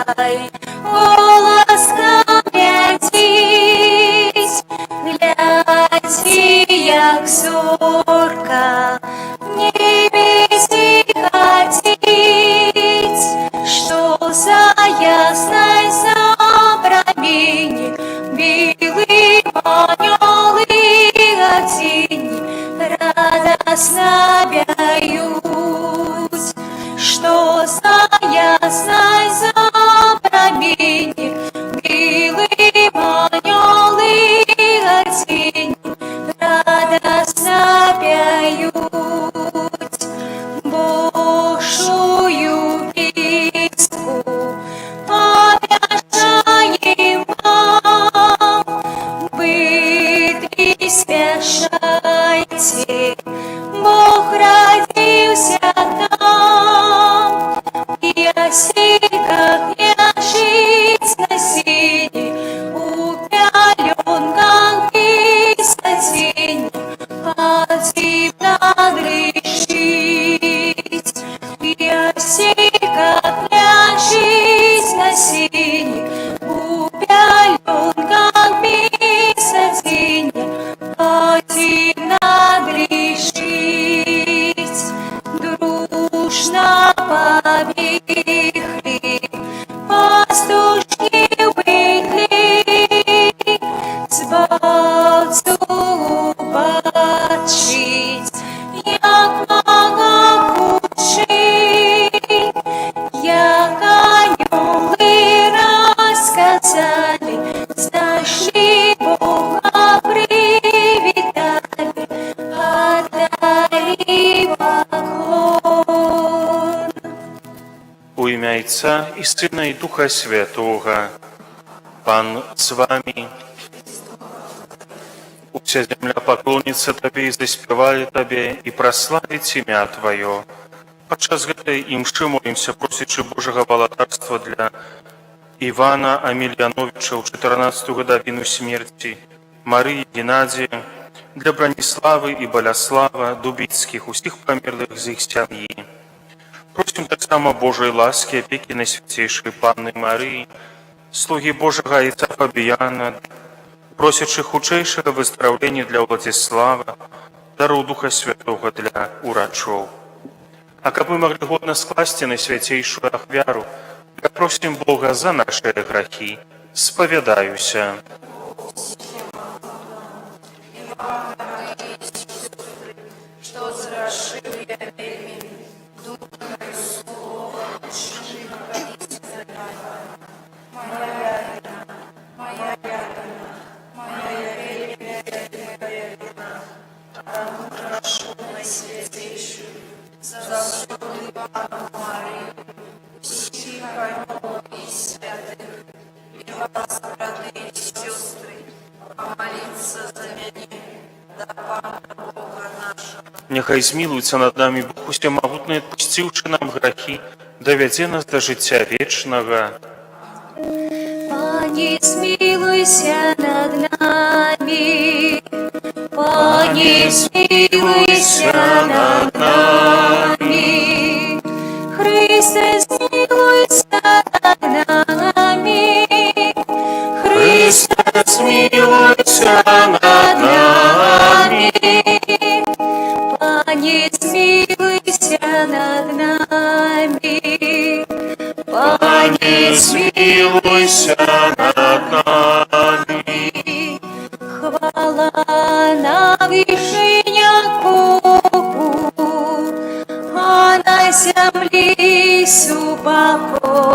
Хай голос глядіть, як зорка в небі зігатіть, що за ясной запромінні білий аньоли тіні радостно б'ють, що за ясной запромінні білий аньоли тіні радостно п'ють Божую піску, об'яжаєм вам, битві спішайте, Бог родився там, ясеньках яжить на сіні, у пяльонках висотінь, один надрішить, ясеньках яжить на сіні, у пяльонках висотінь, один надрішить, дружно побігли пастушки вийшли, збавцю бачить, як мага худший, як аньоли розказали, знайшли Бога, привітали, отдали поклон. У ім'я Отця і Сина і Духа Святого. Пан з вами. Уся земля поклонится Табе и заспевает Табе и прославить имя Твое. Падчас гэтай імшы молимся, просячы Божага валодарства для Ивана Амельяновича ў 14-ту гадавіну смерти, Марии Геннадия, для Браниславы и Боляслава Дубицких, усіх памерлых з іх сям'і. Просим так само Божьей ласки, опеки Найсвятейшей Панны Марии, слуги Божьего Отца Фабияна, просячи хутчайшего выздоровления для Владислава, дару Духа Святого для урачов. А каб мы могли годно скласти Найсвятейшую ахвяру, я просим Бога за наши грехи, споведаюся. Что зрашил я вельми, думаю, слово, чини говорить за меня. Моя ядана, моя вельми вина. Тому прошу Найсвятейшую, заступи Панну Марию, всіх аньолов и святых, и вас, браты и сестры, помолиться за меня, да Пана Бога нашего. Нехай змілуецца над намі Бог усемагутны, адпусціўшы нам грахі, давядзе нас да жыцця вечнага. Пане, смилуйся над нами, Пане, смилуйся над нами, Христе, смилуйся над нами, Христе, смилуйся над нами, Пане, смилуйся над нами, Пане, Смилуйся над нами. хвала на вишнях Богу, а на землі супокой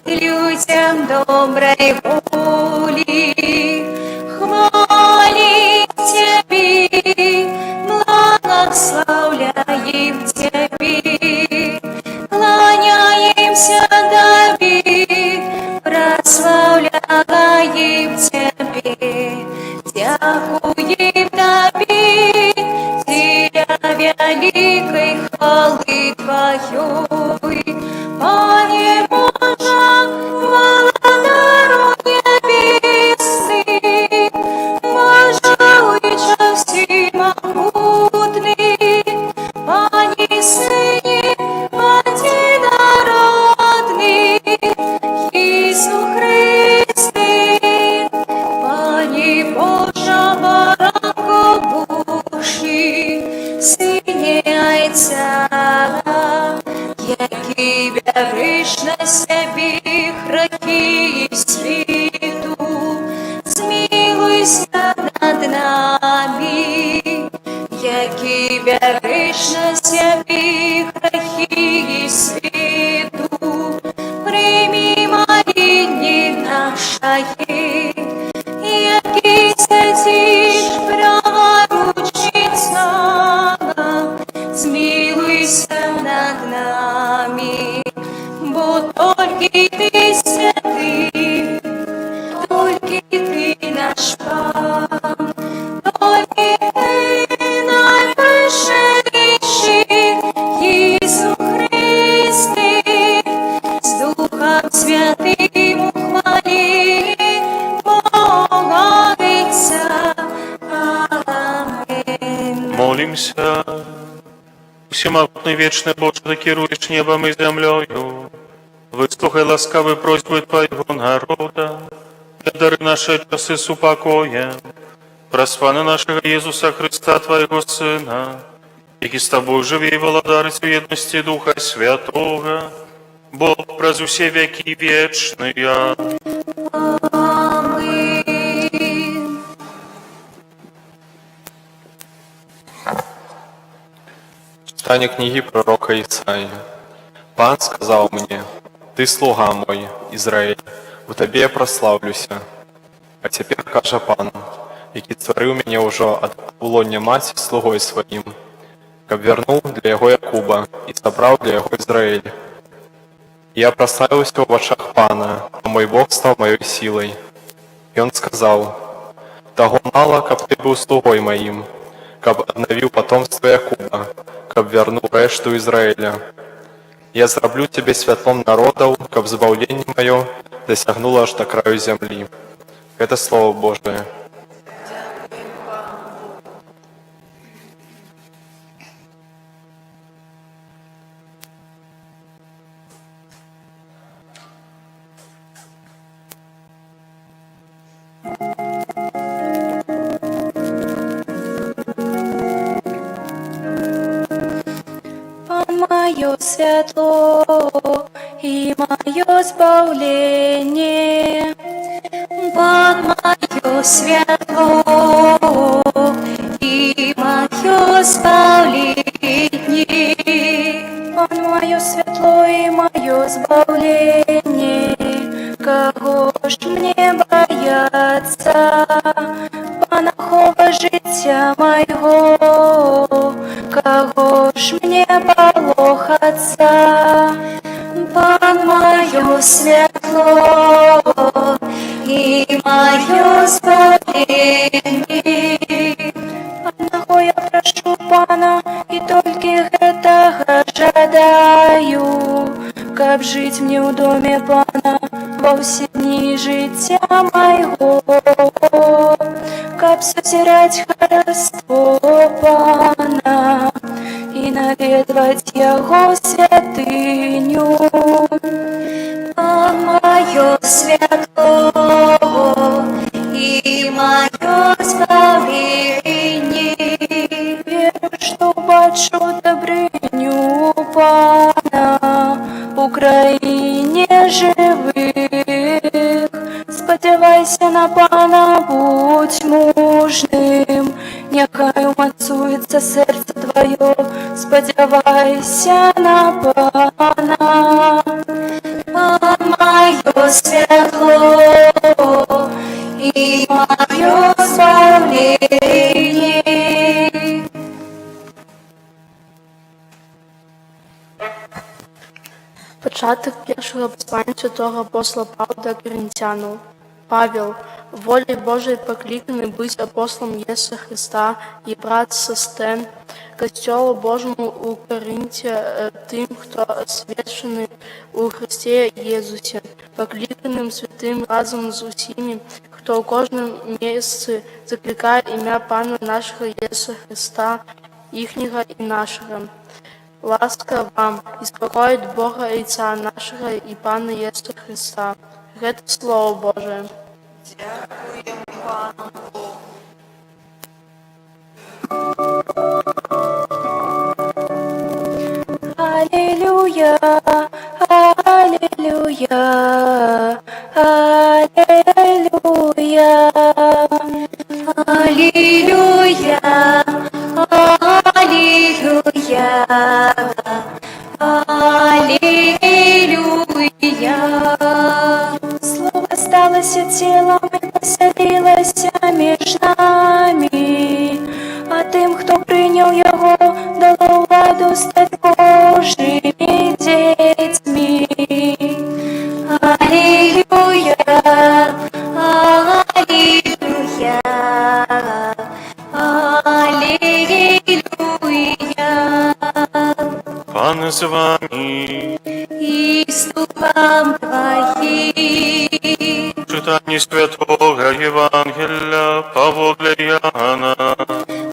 людям доброй воли. Хвалим Тебе, благословляем Тебе, кланяемся Тебе, прославляем Тебе, дякуем Тебе, для великой хвалы Твоей. Пане Боже, владару небесный, Боже, всемогутный, Пане Сыне, Отец народный, на себе грехи и світу, змилуйся над нами, які береш на себе грехи и світу, прийми моління нашої, які сидиш праворуч нам, змилуйся над нами, бо тільки ти святий, тільки ти наш пан, тільки ти найперший Ісус Христе, з Духом Святим у хвалі молиться. Аминь. Молимся. Всемогутный вечный Боже, ты керуешь небом и землею. Выслухай ласкавые просьбы Твоего народа. Для дары наши часы с упокоем. Проспана нашего Иисуса Христа, Твоего Сына, и с Тобой живи и владарить в едности Духа Святого, Бог праз все веки вечные. Аминь. Читание книги пророка Исаии. Пан сказал мне: «Ты слуга мой, Израиль, в тебе я прославлюся. А теперь каже Пан, який створив мене уже от улоння маті слугой своїм, каб вернув для його Якуба і собрав для його Израиль. Я прославився в очах Пана, а мой Бог стал моей силой. И он сказал: того мало, каб ты был слугой моим, каб обновил потомство Якуба, каб вернул решту Израиля. Я зроблю тебе святлом народов, каб збавление мое досягнуло аж до краю земли». Это Слово Божие. Пан мое святло и мое избавление, Пан мое святло и мое избавление, Пан мое святло и мое избавление, кого ж мне бояться, Панахова життя моего, кого ж мне полохаться, Пан мое святло и мое спасение. Одного я прошу Пана, и только этого жадаю, каб жить мне в доме Пана во все дни життя моего, каб созерать хорство Пана и наведывать Его святыню. Пан мое святло и мое избавление, верю, что бачу добрыню Пана в Украине живых. Сподівайся на Пана, будь мужним, нехай умацується серце твоє, сподівайся на Пана. Пан моє святло і моє спасіння. Початок першого послання святого апостола Павла до Коринтянам. Павел, волей Божией покликанный быть апостолом Иисуса Христа и брат Состен, Костелу Божьему у Коринте, тым, кто освящены у Христе Иисусе, покликанным святым разом с усими, кто в каждом месяце закликает имя Пана нашего Иисуса Христа, ихнего и нашего. Ласка вам, и спокоит Бога Отца нашего и Пана Иисуса Христа. Это Слово Божие. Дякуємо Пану Богу. Аллилуйя, аллилуйя. Аллилуйя, Аллилуйя, Аллилуйя, Аллилуйя. Слово сталося телом и поселилося між нами, а тим, хто прийняв його, дало владу стать Божими детьми. Аллилуйя, Аллилуйя, Аллилуйя. Пан з вами. И с духом Твоим. Читание Святого Евангелия Павла Иоанна.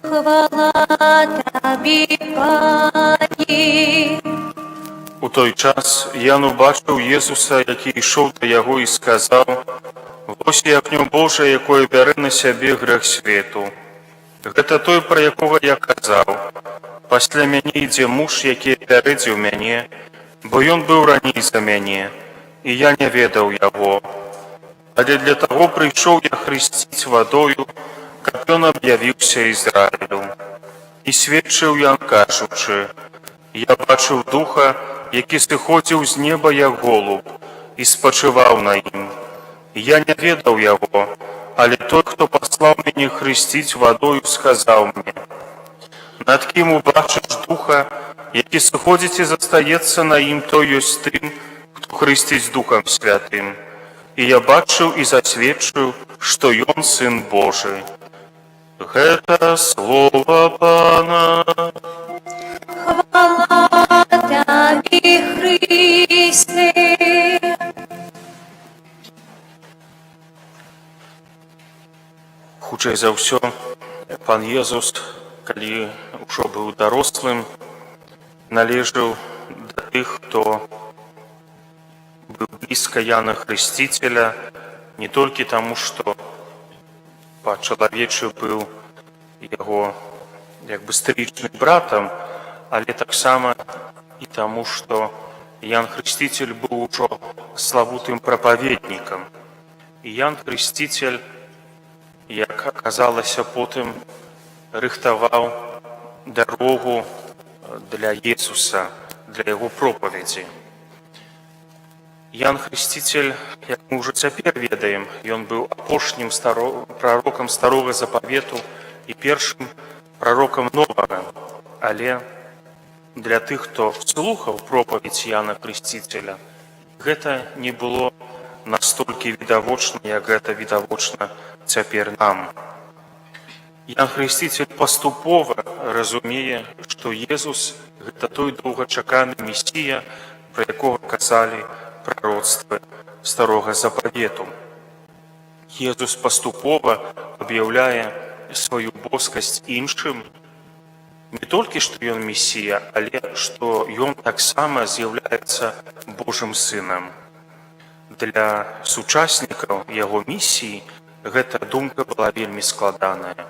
Хвала Тобі, Пані. У той час Ян убачив Єсуса, який йшов до його і сказав: «Ось ягню Боже, якое бере на себе грех світу. Гэта той, про якого я казав. Пасля мяне ідзе муж, який пярэдзіў мяне, бо ён быў раней за мяне, і я не ведаў яго. Але для таго прыйшоў я хрысціць вадою, каб ён аб'явіўся Ізраілю. І сведчыў Ян, кажучы: я бачыў духа, які сыходзіў з неба як голуб, і спачываў на ім. Я не ведаў яго, але той, хто паслаў мяне хрысціць вадою, сказаў мне: над кім убачыш духа, які сыходзіць і застаецца на ім, то ёсць тым, хто хрысціць Духам Святым. І я бачыў і засведчыў, што ён Сын Божы». Гэта слова Пана. Хвала Тобі, Христе. Хутчэй за ўсё, пан Езус, калі ўжо быў дарослым, належаў да тых, хто быў блізка Яна Хрысціцеля, не толькі таму, што па-чалавечы быў яго як бы стрычным братам, але таксама і таму, што Ян Хрысціцель быў ужо славутым прапаведнікам. І Ян Хрысціцель, як аказалася потым, рыхтаваў дарогу для Jesуса, для яго пропаведзі. Ян Хрысціцель, як мы ўжо цяпер ведаем, ён быў апошнім прарокам старога запавету і першым прарокам новага. Але для тых, хто слухаў пропаведзь Яна Хрысціцеля, гэта не было настолькі відавочна, як гэта відавочна цяпер нам. Ян Хрысціцель паступова разумее, што Езус – гэта той доўгачаканы Месія, пра якога казалі прароцтвы старога запавету. Езус паступова аб'яўляе сваю боскасць іншым, не толькі што ён Месія, але што ён таксама з'яўляецца Божым Сынам. Для сучаснікаў яго місіі гэта думка была вельмі складаная,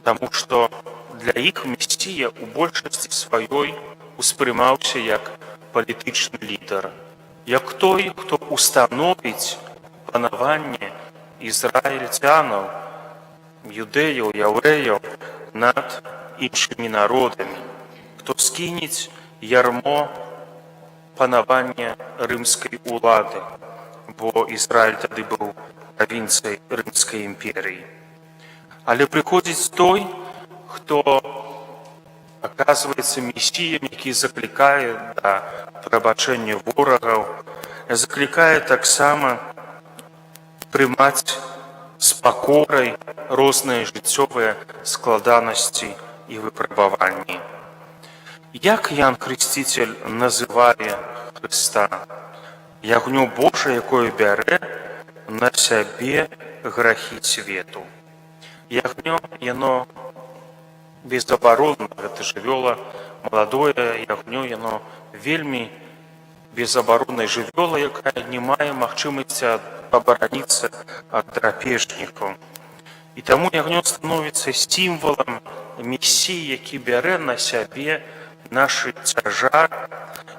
таму што для іх Месія ў большасці сваёй успрымаўся як палітычны лідар, як той, хто установіць панаванне ізраільцянаў, юдэяў, яўрэяў над іншымі народамі, хто скінець ярмо панавання рымскай улады, бо Ізраіль тады быў правінцыяй Рымскай імперіі. Але прыходзіць той, хто аказваецца месіям, які заклікае да прабачэння ворагаў, заклікае таксама прымаць з пакорай розныя жыццёвыя складанасці і выпрабаванні. Як Ян Хрысціцель называе Хрыста? Ягнё Божа, якое бярэ на сябе грахі свету. Ягнё, яно безабаронна, гэта жывёла, маладое ягнё, яно вельмі безабароннай жывёла, якая не мае магчымасці абараніцца ад драпежнікаў. І таму ягнё становіцца сімвалам Месіі, які бярэ на сябе наш цяжар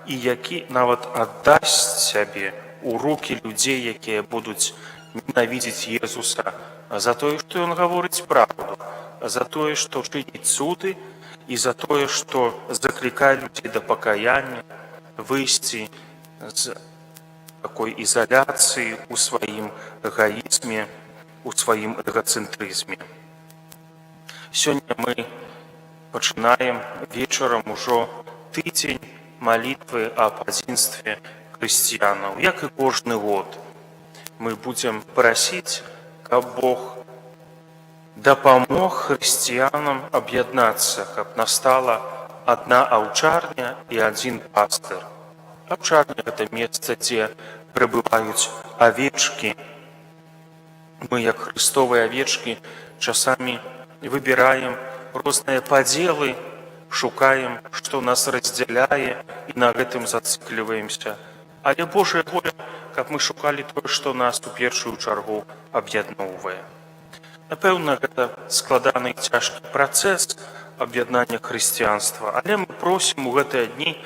і які нават аддасць сябе у рукі людзей, якія будуць ненавідзець Езуса за тое, што ён гаворыць правду, за тое, што чыніць цуды і за тое, што заклікае людзей да пакаяння, выйсці з такой ізаляцыі у сваім эгоізме, у сваім эгоцэнтрызме. Сёння мы пачынаем вечарам ужо тыдзень малітвы аб адзінстве хрысціянаў. Як і кожны год, мы будзем прасіць, каб Бог дапамог хрысціянам аб'яднацца, каб настала адна аўчарня і адзін пастыр. Аўчарня – гэта месца, дзе прыбываюць авечкі. Мы, як хрыстовыя авечкі, часамі выбіраем розныя падзелы, шукаем, што нас раздзяляе, і на гэтым зацыкліваемся. Але Божая воля, каб мы шукалі тое, што нас у першую чаргу аб'ядноўвае. Напэўна, гэта складаны і цяжкі працэс аб'яднання хрысціянства, але мы просім у гэтыя дні,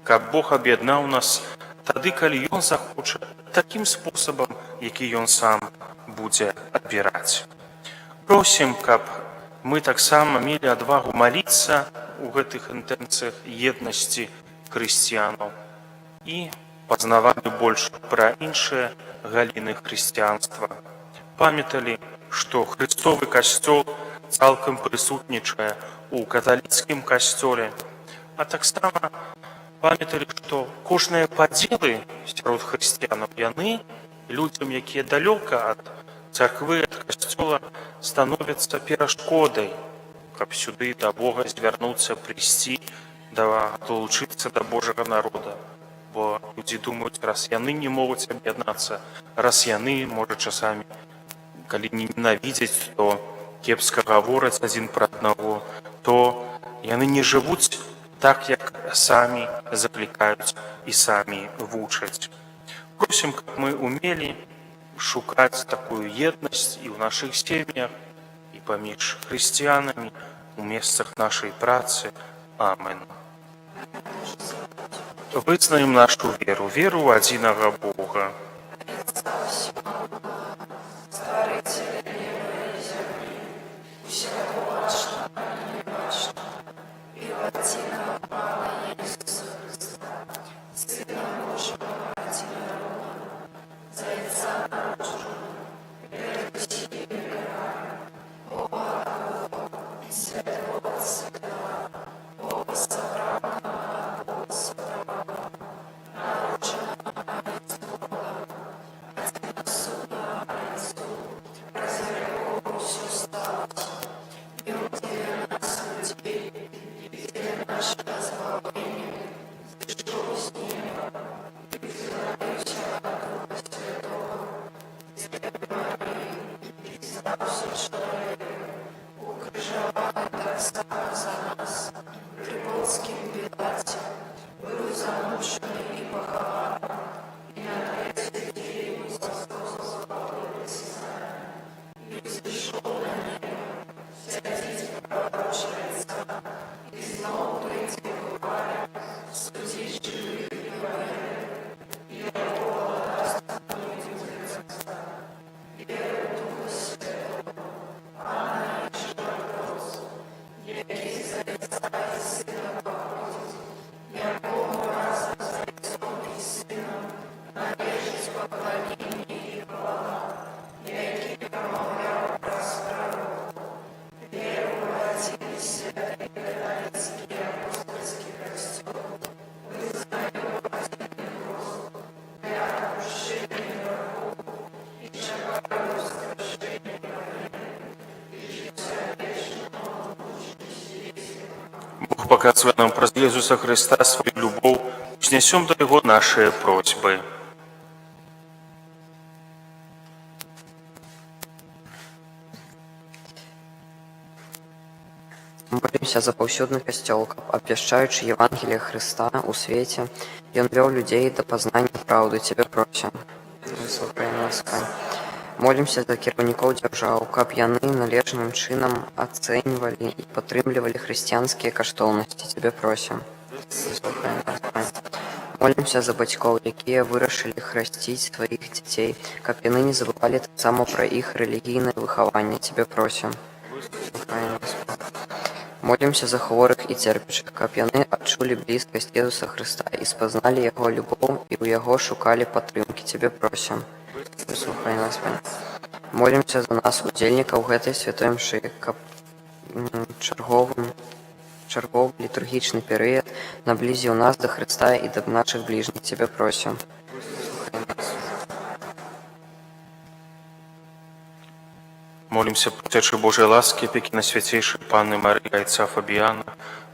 каб Бог аб'яднаў нас тады, калі Ён захоча, такім спосабам, які Ён сам будзе абіраць. Просім, каб мы таксама мелі адвагу маліцца у гэтых інтэнцыях еднасці хрысціянаў і пазнавалі больш пра іншыя галіны хрысціянства. Памяталі, што Христовы касцёл цалкам прысутнічае ў каталіцкім касцёле, а таксама памяталі, што кожныя падзелы сярод хрысціянаў яны людзям, якія далёка ад царквы, ад касцёла, становяцца перашкодай, каб сюды да Бога звярнуцца, прыйсці, долучыцца да Божага народа. Бо людзі думаюць, раз яны не могуць аб'яднацца, раз яны, можа, часамі, калі не ненавідзяць, то кепска гавораць адзін пра аднаго, то яны не жывуць так, як самі заклікаюць і самі вучаць. Просім, каб мы умелі шукаць такую еднасць і ў нашых сем'ях, і паміж хрысціянамі, у месцах нашай працы. Амен. Вызнаем нашу веру, веру ў адзінага Бога. Бог показывая нам праз Иисуса Христа свою любовь, снесем до Его наши просьбы. Молімся за паўсюдны касцёл, каб, абвяшчаючы Евангелие Христа ў свеце, ён вёў людзей да пазнання праўды. Цябе просім. Выслухай нас. Молімся за кіраўнікоў дзяржаў, каб яны належным чынам ацэньвалі і падтрымлівалі хрысціянскія каштоўнасці. Цябе просім. Выслухай нас, Пань. Молімся за бацькоў, якія вырашылі храсціць сваіх дзяцей, каб яны не забывалі таксама пра іх рэлігійнае выхаванне. Цябе просім. Выслухай нас, Пань. Молімся за хворых і церпячых, каб яны адчулі блізкасць Езуса Хрыста і спазналі Яго любоў і ў Яго шукалі падтрымкі. Цябе просім. Выслухай нас, Пань. Молімся за нас, удзельнікаў гэтай святой мшы, каб чарговы літургічны перыяд наблізіў нас да Хрыста і да нашых бліжніх. Цябе просім. Молімся прыцячы Божай ласкі, пекі на свяцейшай Панны Марыі Айца Фабіяна,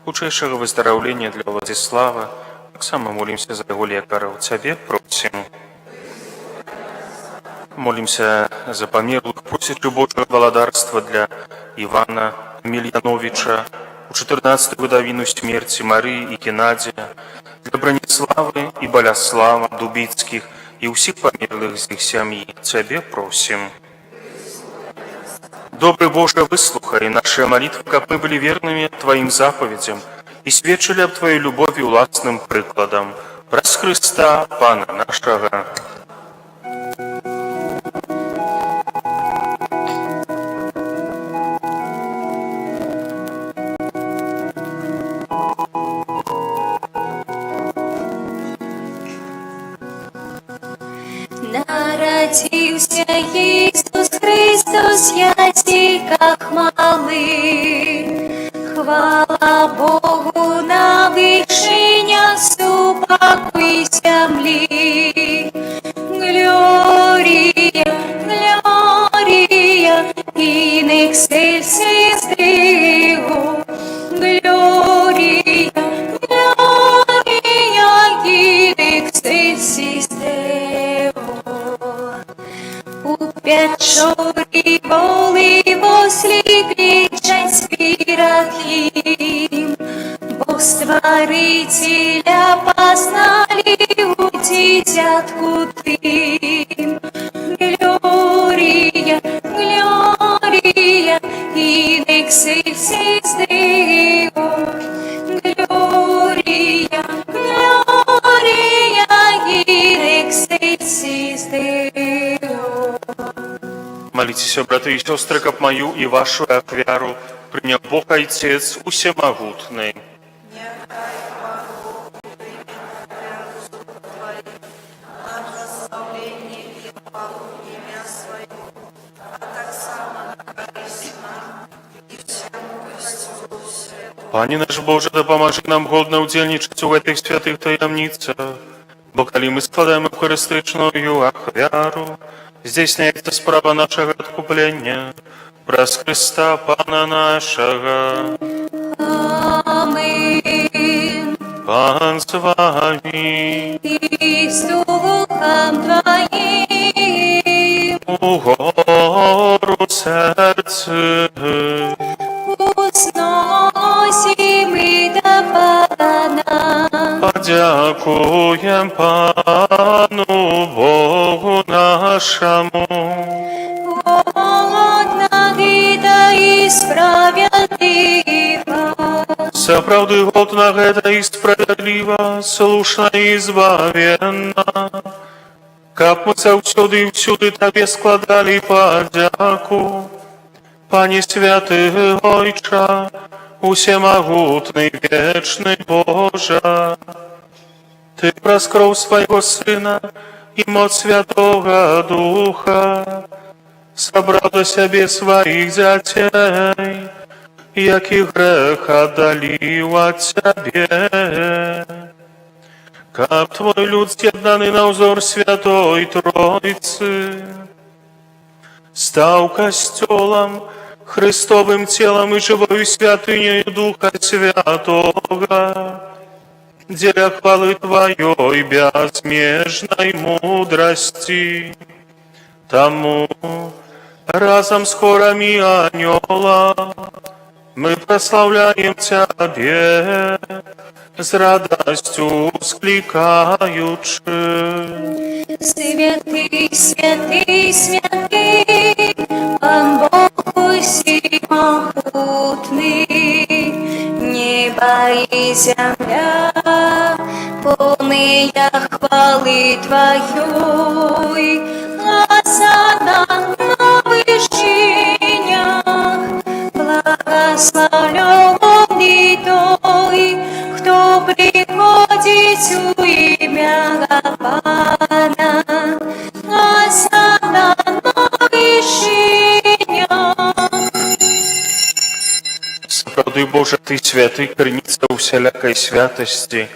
хутчэйшага выздараўлення для Владзіслава. Таксама молімся за яго лекараў. Цябе просім. Молімся за памерлых, просячы Божага валадарства для Івана Мільяновіча, у 14 гадавіну смерці Марыі і Геннадзія, для Браніславы і Баляслава Дубіцкіх і ўсіх памерлых з іх сям'і. Цябе просім. Добрый Боже, выслухай наши молитвы, каб мы были верными Твоим заповедям и сведчили об Твоей любови уласным прикладом. Праз Христа, Пана нашего. Народился Иисус Христос, ясика хвалы. Хвала Богу на вышиня, супокой земли. Глория, Глория, in excelsis Deo. Gloria, Gloria, in excelsis Deo. Упячори воли восліплічать спіраки, Бог Створителя познали у дитятку ты. Глория, Глория, in excelsis Deo. Gloria, Gloria, in excelsis Deo. Молитесь, братья и сестры, каб мою и вашу ахвяру принял Бог Отец Усемогутный. Пане наш Боже, да поможи нам годно удзельнічаць у гэтых святых таямніцах, бо калі мы складаем эвхарыстычную ахвяру, здзяйсняецца справа нашага адкуплення праз Христа Пана нашага. Амин. Пан з вами, И с духом Твоим. угору серце, Узносим и до Пана. подякуєм Пану Богу нашому. Годна да и справедлива. Сапраўды годна гэта і справядліва, слушна і збавенна, каб мы заўсёды і ўсюды Табе складалі падзяку. Пане святы Ойча, усемагутны вечны Божа, Ты праз кроў свайго Сына і моц Святога Духа сабраў да сябе сваіх дзяцей, які грэх аддаліў ад Цябе. Каб Твой люд з'яднаны на ўзор Святой Тройцы стаў касцёлам, Христовым целом и живою святыней Духа Святого, дзеля хвалы Твоей безмежной мудрости. Тому разом с хорами анёла мы прославляем Тебе, с радостью скликаючи. Святый, святый, святый, Пан Бог всемогутный, небо и земля полные хвалы Твоей, Осанна на вышинях, благословлен и той, кто приходит у имя Пана, Осанна на вышинях. Сапраўды, Божа, Ты святы, крыніца ўсялякай святасці.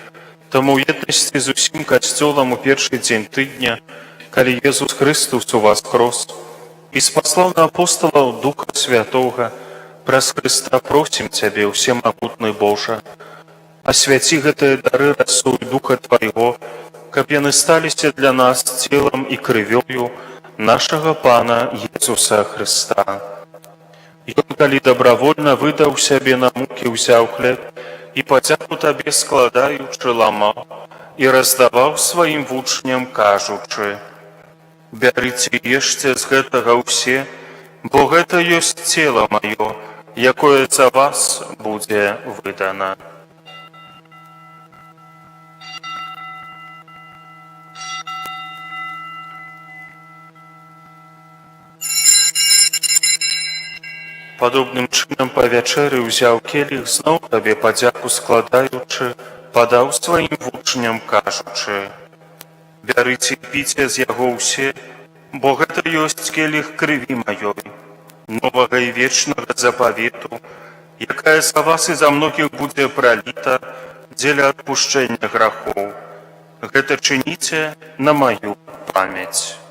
Таму ў еднасці з усім касцёлам у першы дзень тыдня, калі Езус Христус у вас крос, і спаслаў на апосталаў Духа Святога, праз Христа просім Цябе, усемагутны Божа, асвяці гэтыя дары расою Духа Твайго, каб яны сталіся для нас целам і крывёю нашага Пана Езуса Христа. Ён, калі добравольна выдаў сябе на мукі, ўзяў хлеб і падзяку Табе складаючы ламаў і раздаваў сваім вучням, кажучы: «Бярыце і ешце з гэтага ўсе, бо гэта ёсць цела маё, якое за вас будзе выдана». Падобным чынам па вячэры ўзяў келіх, зноў Табе падзяку складаючы, падаў сваім вучням, кажучы: «Бярыце і піце з яго ўсе, бо гэта ёсць келіх крыві маёй, новага і вечнага запавету, якая за вас і за многіх будзе праліта дзеля адпушчэння грахоў. Гэта чыніце на маю памяць».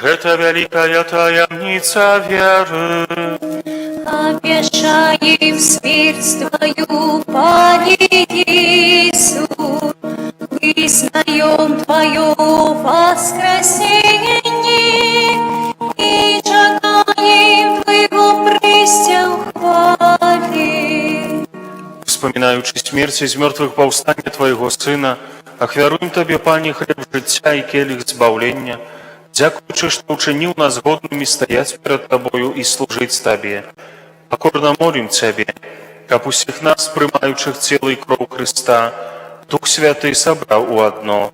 Гэта вялікая таямніца веры. Обещаем смерть Твою, Пане Иисус, вызнаем Твое воскресение и чекаем Твоего престя в хвале. Вспоминаючи смерти из мертвых повстання Твоего Сына, ахвяруем Табе, Пане, хлеб життя і келих збавлення, дзякуючы, што ўчыніў нас годнымі стаяць перад Табою і служыць Табе. Покорно молим Цябе, каб усіх нас, прымаючых цела і кроў Христа, Дух Святы сабраў у адно.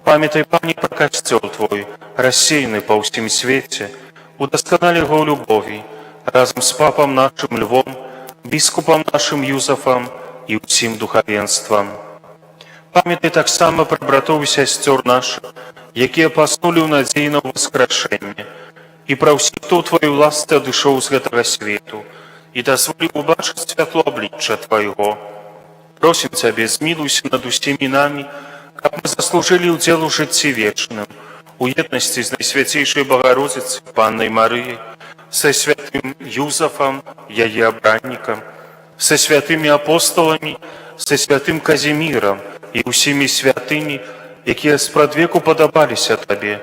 Памятай, Пане, пра касцёл Твой, рассеяны па ўсім свеце, удасканалі яго ў любові, разам з папам нашым Львом, біскупам нашым Юзафам і ўсім духавенствам. Памятай таксама пра братоў і сясцёр нашых, якія паснулі ў надзеі на ўваскрашэнне, і пра ўсіх, хто ў Тваёй ласцы адышоў з гэтага свету, і дазволі убачыць святло аблічча Твайго. Просім Цябе, змілуйся над усімі намі, каб мы заслужылі ўдзел у жыцці вечным, у еднасці з Найсвяцейшай Багародзіцай, Паннай Марыяй, са святым Юзафам, яе абраннікам, са святымі апосталамі, са святым Казімірам і ўсімі святымі, якія спрадвеку падабаліся Табе,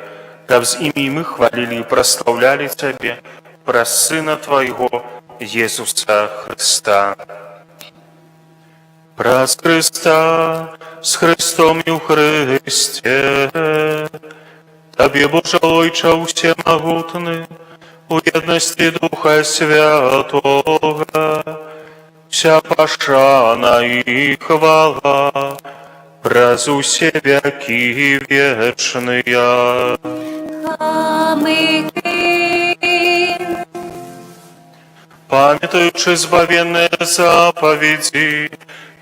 каб з імі і мы хвалілі і праслаўлялі Цябе праз Сына Твайго, Езуса Христа. Праз Христа, з Христом і ў Христе, Табе, Божа Ойча усемагутны, у еднасці Духа Святога, вся пашана і хвала праз усе векі вечныя. Аминь. Памятаючи збавенные заповеди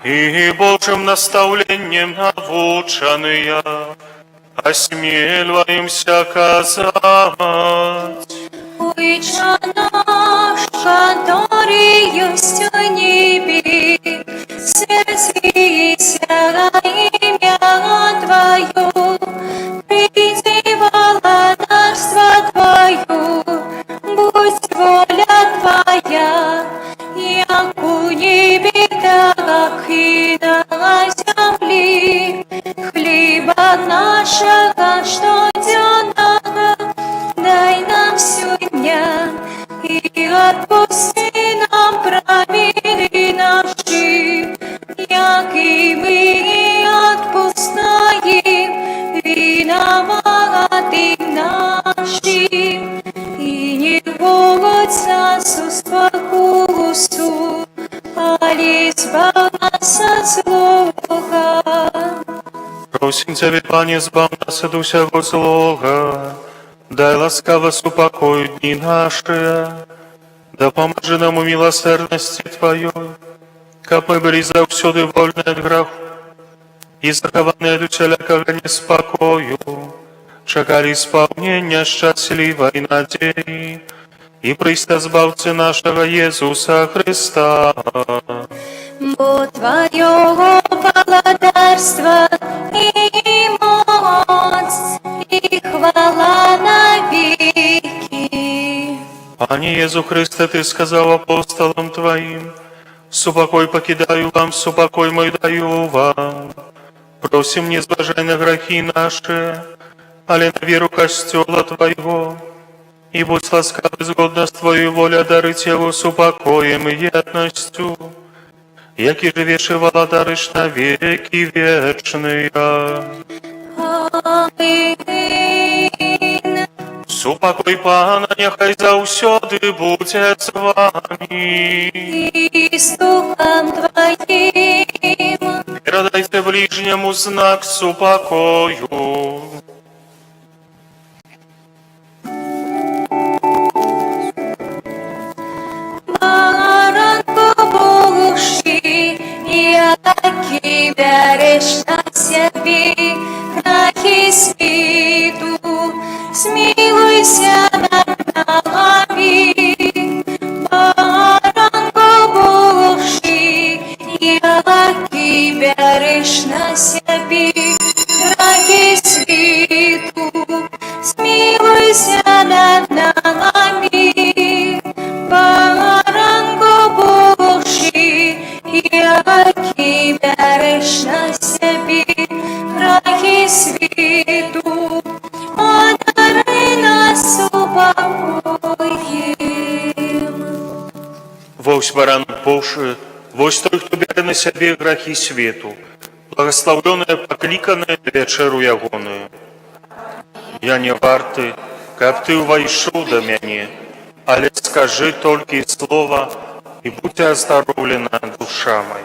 и Божьим наставлением навучаныя, осмеливаемся казать: Отче наш, который есть в небе, святится имя Твое, приди царство Твое, будь воля Твоя, яку в небе, так и на земле. Хлеба нашего штоденного дай нам сегодня, и отпусти нам праведные наши, як и мы отпускаем виноватым нашим. Збавить нас у спокусу, али збав нас от злого. Просим Тебя, Пане, збав нас от усякого злога, дай ласкаво супокою дни наши, да поможи нам у милосердности Твоей, как мы были завсёды вольны от греху и захованы от усялякого неспокою, чекали исполнения счастливой надеи и приста Збавцы нашего Иисуса Христа. Бо Твоего благодарства и моц, и хвала навеки. Пане Иисус Христе, Ты сказал апостолам Твоим: «Супокой покидаю вам, супокой мой даю вам». Просим, не зважай на грехи наши, але на веру костела Твоего, и будь ласкав и згодна с Твоей волей дарить его с упокоем и едностью, яки живешь и владаришь на веки вечные. Аминь. Супокой Пана, нехай заусёды будет с вами. И с Духом Твоим. Передайте ближнему знак супокою. Баранко Божий, який береш на себе грехи світу, смилуйся над нами. Баранко Божий, який береш на себе грехи світу, смилуйся над нами. Баранко Божий, який береш на себе грехи світу, одари нас упокоєм. Вось баран Божий, вось той, хто бере на сябе грахі свету, благословленное, покликанное вечеру ягоную. Я не варты, каб ты увайшоў да мяне, але скажи толькі слова, и будь оздоровлена душа моя.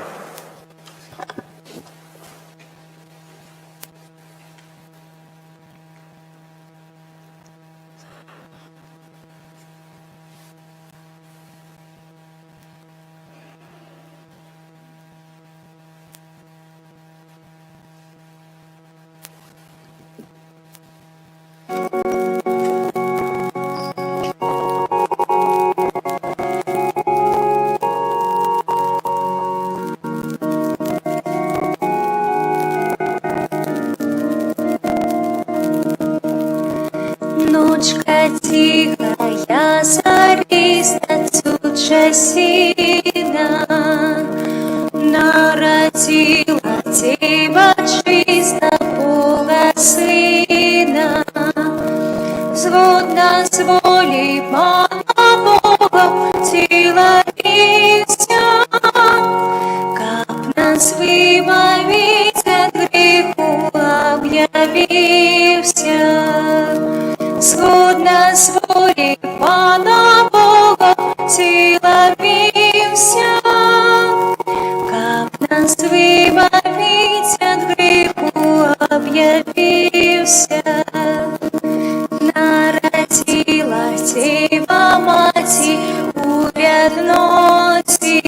Ночка тихая, зарисна сина, народила тебя чисто Бога Сына. Згодна з волі Пана Бога тілавився, каб нас вибавить от греху об'явився. Згодна з волі Пана Бога тілавився, каб нас вибавить от греху об'явився. Народила тебя мати у рядноті,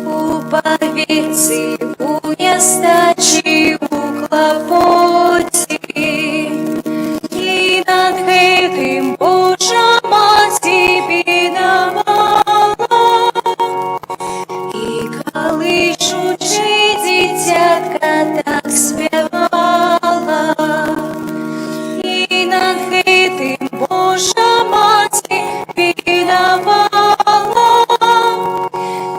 у повіці, у нестачі, у клопоті. І над гэтым Божа Маці бедавала, і колышучи дитятка так спевала. І над гэтым Божа Маці бедавала,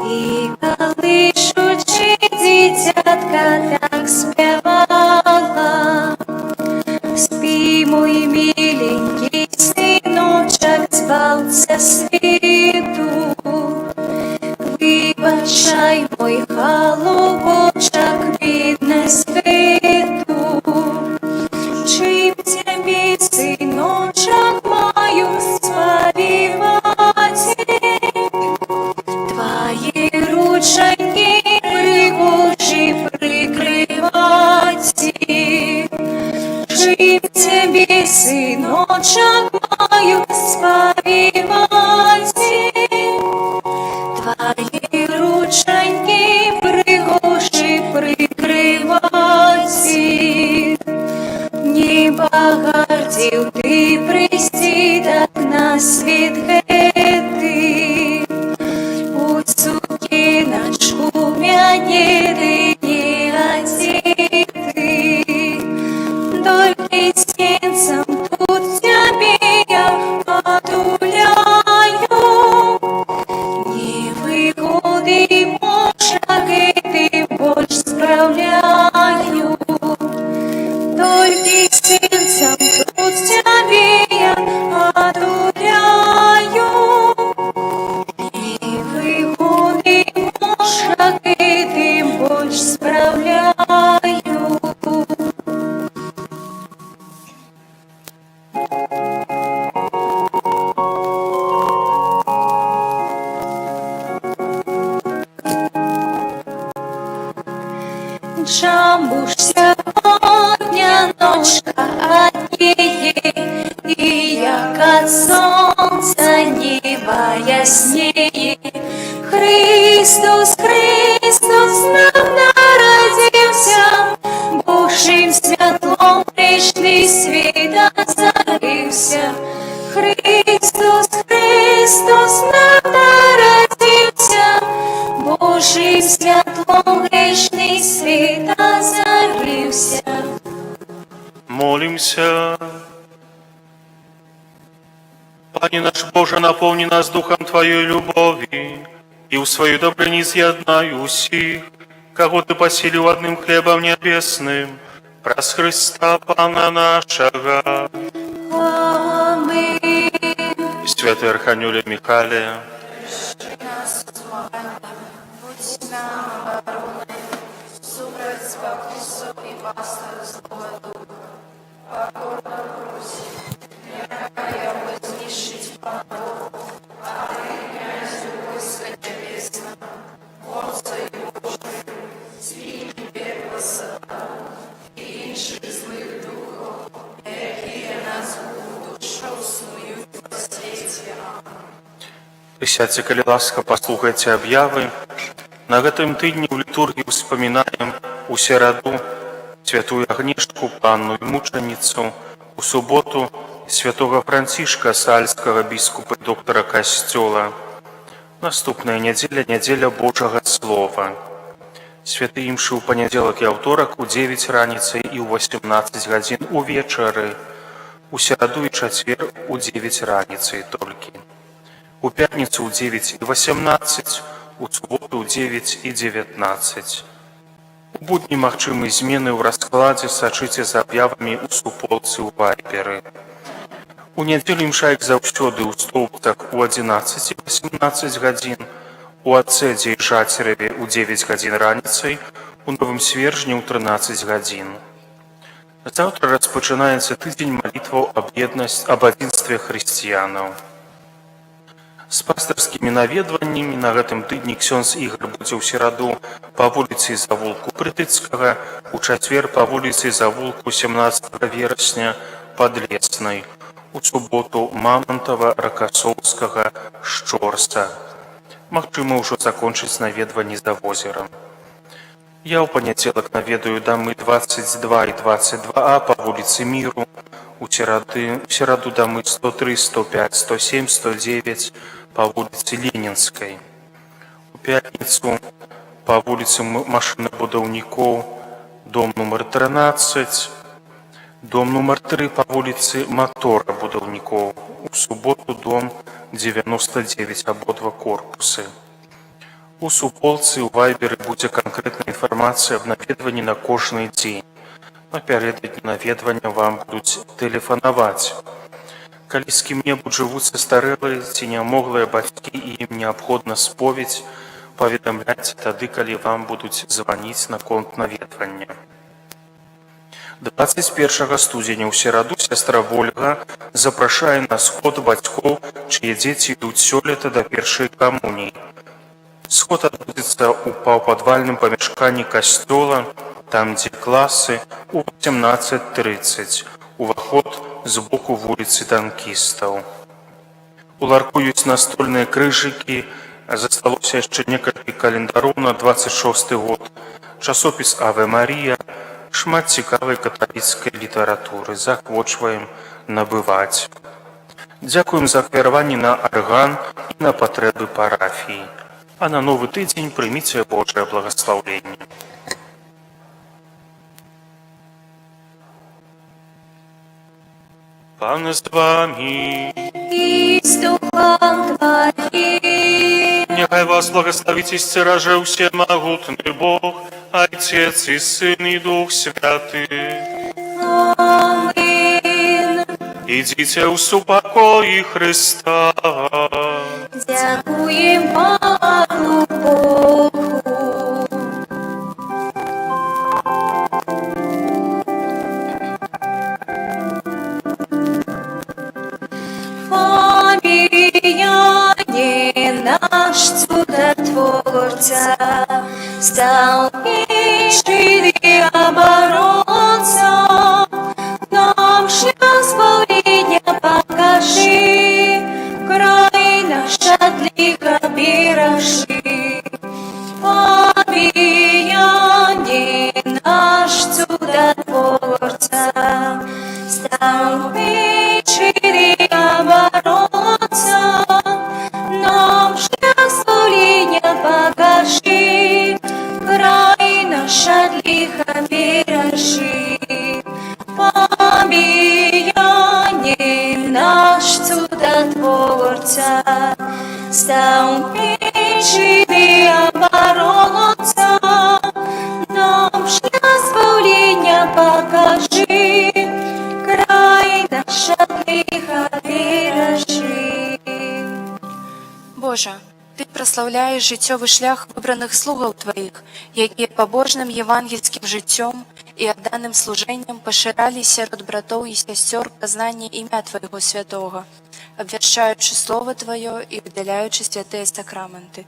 і колышучи дитятка так спевала. Спи, мой миленький сыночек, Збавца свету, вибачай, мой голубочек, видно свету. Чим тебе, сыночек, маю сподіватися? Твої рученьки пригожі прикривають, ніби гардів ти пристідок на світ гети. У сукіночку мяне не одіти, тільки сенцем тут тебе я отуляю. Невыгоды мошаги ты больше справляю, только сердцем тут тебе я отуляю. Невыгоды мошаги ты больше справляю. Чаму ж сьогодня ночка одніє, і як от сонця небо ясніє. Христос, Христос нам народився, Божим світлом прийшли світ озарився. Христос, Христос нам народився, Божим світлом грішний світ озарився. Молимся. Пане наш Боже, наполни нас духом Твоей любови, и в свою добру не з'єднай усіх, кого Ты поселил одним хлебом небесным, праз Христа Пана нашего. Аминь. Святый Архангеле Михаиле, присядьте, коли ласка, послухайте объявы. На гэтым тыдні ў літургіі ўспамінаем у сераду святую Агнешку, панну і мучаніцу, у суботу святого Францішка Сальскага, біскупа і доктара касцёла. Наступная нядзеля, нядзеля Божага Слова. Святы імшы ў панядзелак і аўторак у 9 раніцы і ў 18 гадзін увечары. У сераду і чацвер у 9 раніцы толькі. У пятніцу ў 9 і 18, у суботу ў 9 і 19. У будні магчымы змены ў раскладзе, сачыце за аб'явамі ў суполцы ў вайберы. У нядзелю імша, як заўсёды, ў стоўбцах у 11 і 18 гадзін, у Ацэдзе і Жацераве ў 9 гадзін раніцай, у Новым Свержні ў 13 гадзін. Заўтра распачынаецца тыдзень малітваў аб адзінстве хрысціянаў. З пастырскімі наведваннямі на гэтым тыдні ксёндз Ігар будзе ў сераду па вуліцы Завулку Прытыцкага, у чацвер па вуліцы Завулку 17 верасня пад Леснай, у суботу Мамонтава, Ракасоўскага, Шчорса. Магчыма ўжо закончыць наведванні за возерам. Я ў панядзелак наведаю дамы 22 і 22А па вуліцы Міру, у сераду дамы 103, 105, 107, 109 па вуліцы Ленінскай. У пятніцу па вуліцы машынабудаўнікоў дом нумар 13, дом нумар 3 па вуліцы Матора будаўнікоў. У суботу дом 99, абодва корпусы. У суполцы ў вайберы будзе канкрэтная інфармацыя аб наведванні на кожны дзень. Напярэдадні наведвання вам будуць тэлефанаваць. Калі з кім-небудзь жывуцца старэлыя ці нямоглыя бацькі і ім неабходна споведь, паведамляйце тады, калі вам будуць званіць наконт наведвання. 21 студзеня ў сераду сястра Вольга запрашае на сход бацькоў, чые дзеці ідуць сёлета да першай камуніі. Сход адбудзецца ў паўпадвальным памяшканні касцёла, там, дзе класы, у 18:30. Уваход з боку вуліцы танкістаў. У ларку ёсць настольныя крыжыкі Засталося яшчэ некалькі календароў на 26 год, часопіс «Аве Марія», шмат цікавай каталіцкай літаратуры. Заахвочваем набываць. Дзякуем за ахвяраванне на арган і на патрэбы парафіі. А на новы тыдзень прыміце Божае благаслаўленне. Пан з вами. И с духом твоим. Нехай вас благословить и стероже всемогутный Бог, Отец и Сын и Дух Святый. Амин. Идите в супокой Христа. Дякуем Пану Богу. Помилуй наш чудотворца, стал пищей и оборонцем, нам шлях спасения покажи, край наш от лиха бережи. Помилуй наш чудотворца, стал пищей и оборонцем, нам шлях спасения покажи, край наш от лиха бережи. Помилуй наш чудотворца, стал пищей и оборонцем, нам шлях спасения покажи, край наш от лиха бережи. Божа, Ты прославляєш життєвий шлях вибраних слугаў Твоїх, які побожним євангельським життям і відданим служенням поширали серед братов і сестер познання ім'я Твоєго святого, обвящаючи Слово Твое і вдаляючи святые сакраменти.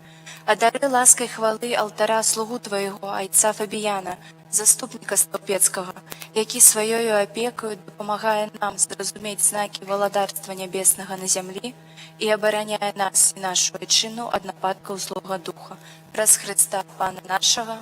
Одари лаской хвали алтаря слугу Твоєго, отця Фабіяна, заступника Столпецького, який своєю опекою допомагає нам зрозуміти знаки володарства небесного на землі і обороняє нас і нашу вітчину від нападків злого духа. Раз Христа Пана нашого.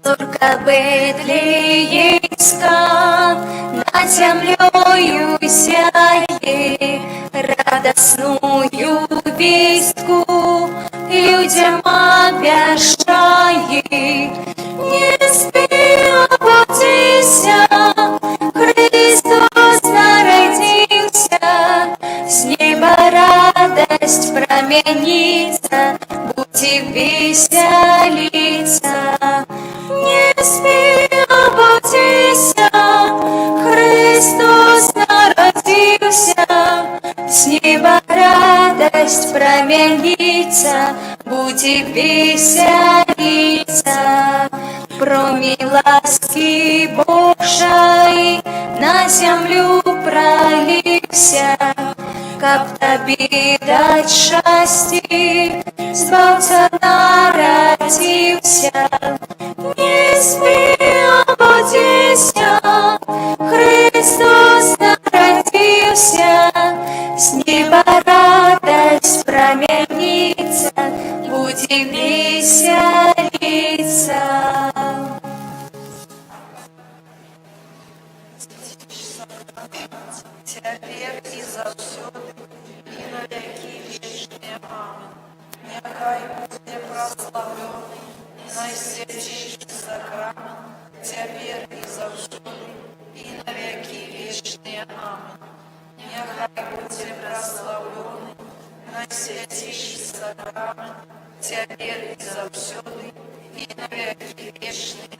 Зорка Бетлеемска над землею сяє, радостную вестку людям обещает. Не спирайтеся, Христос народился, с неба радость променится, будьте веселиться. Не спирайтеся, Христос народился, с неба радость променится, будьте веселиться. Про милоски Божий на землю пролився, как тобі дать счастье, Збавця народился. Не спирайтеся, Христос народился, с неба радость променится, будем веселиться. Теперь и завсюди, и на веки вечные. Аминь. Нехай буде прославлений найсвятейший сакрамент, теперь и завсюди, и на веки вечные. Аминь. Нехай буде прославлений найсвятейший сакрамент, теперь и завсюди, и на веки вечные.